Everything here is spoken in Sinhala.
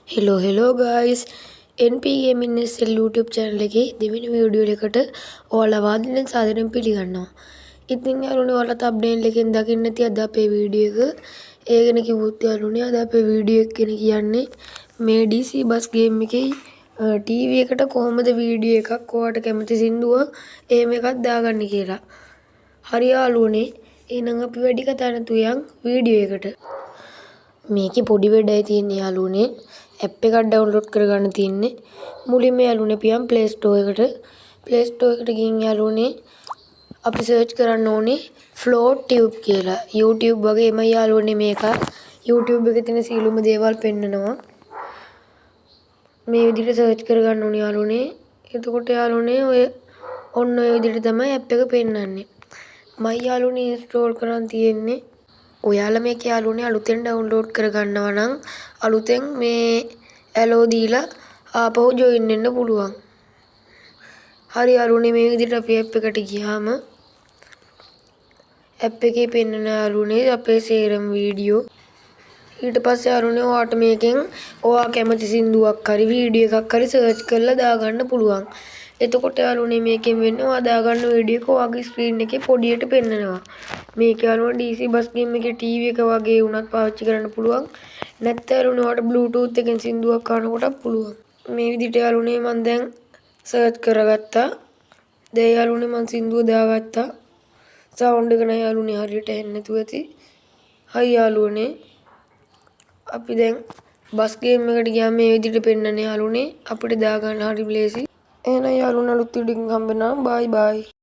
Hello guys NP Gaming SL YouTube channel එකේ දෙවෙනි වීඩියෝ එකට ඔයාලා වාදින සාදරයෙන් පිළිගන්නවා. ඉතින් යාළුවනේ ඔයාලට අප්ඩේට් එකෙන් දකින්න නැති අද අපේ වීඩියෝ එක. ඒ ගැන කිව්වොත් යාළුවනේ අද අපේ වීඩියෝ එක ගැන කියන්නේ මේ DC බස් ගේම් එකේ TV එකට කොහොමද වීඩියෝ එකක් ඔයාලට කැමති සින්දුවක් එහෙම එකක් දාගන්නේ කියලා. හරි යාළුවනේ එහෙනම් අපි වැඩි කතා නැතුව යන් වීඩියෝ එකට. මේකේ පොඩි වැඩයි තියෙන්නේ යාළුවනේ. ඇප් එකක් ඩවුන්ලෝඩ් කරගන්න තියෙන්නේ. මුලින්ම යාළුවනේ පියන් Play Store එකට ගිහින් යාළුවනේ අපි සර්ච් කරන්න ඕනේ Float Tube කියලා. YouTube වගේම යාළුවනේ මේක YouTube එකේ තියෙන සියලුම දේවල් පෙන්නනවා. මේ විදිහට සර්ච් කරගන්න ඕනේ යාළුවනේ. එතකොට යාළුවනේ ඔන්න ඔය විදිහට තමයි ඇප් එක පෙන්නන්නේ. මම යාළුවනේ ඉන්ස්ටෝල් කරන් තියෙන්නේ. ඔයාලා මේක යාළුවනේ අලුතෙන් ඩවුන්ලෝඩ් කරගන්නවා නම් අලුතෙන් මේ ඇලෝ දීලා ආපහු ජොයින් වෙන්න පුළුවන්. හරි යාළුවනේ මේ විදිහට අපි ඇප් එකට ගියාම ඇප් එකේ පෙන්නන යාළුවනේ අපේ සේරම වීඩියෝ. ඊට පස්සේ යාළුවනේ ඔයාට මේකෙන් ඔයා කැමති සින්දුවක් හරි වීඩියෝ එකක් හරි සර්ච් කරලා දාගන්න පුළුවන්. එතකොට යාළුවනේ මේකෙන් වෙන්නේ ඔයා දාගන්න වීඩියෝ එක ඔයාගේ ස්ක්‍රීන් එකේ පොඩියට පෙන්නනවා. මේක යාළුවනේ DC බස් ගේම් එකේ TV එක වගේ වුණත් පාවිච්චි කරන්න පුළුවන්. නැත්නම් යාළුවනේ ඔයාට Bluetooth එකෙන් සින්දුවක් අහනකොටත් පුළුවන්. මේ විදිහට යාළුවනේ මම දැන් සර්ච් කරගත්තා. දැන් යාළුවනේ මම සින්දුව දාගත්තා. සවුන්ඩ් එක නෑ යාළුවනේ හරියට ඇහෙන්නේ නැතුව ඇති. හයි යාළුවනේ අපි දැන් බස් ගේම් එකට ගියාම මේ විදිහට පෙන්නන්නේ යාළුවනේ අපිට දාගන්න හරි ලේසි. එහෙනම් යාළුවනේ අලුත් වීඩියෝ එකකින් හම්බ වෙනවා. බයි බයි.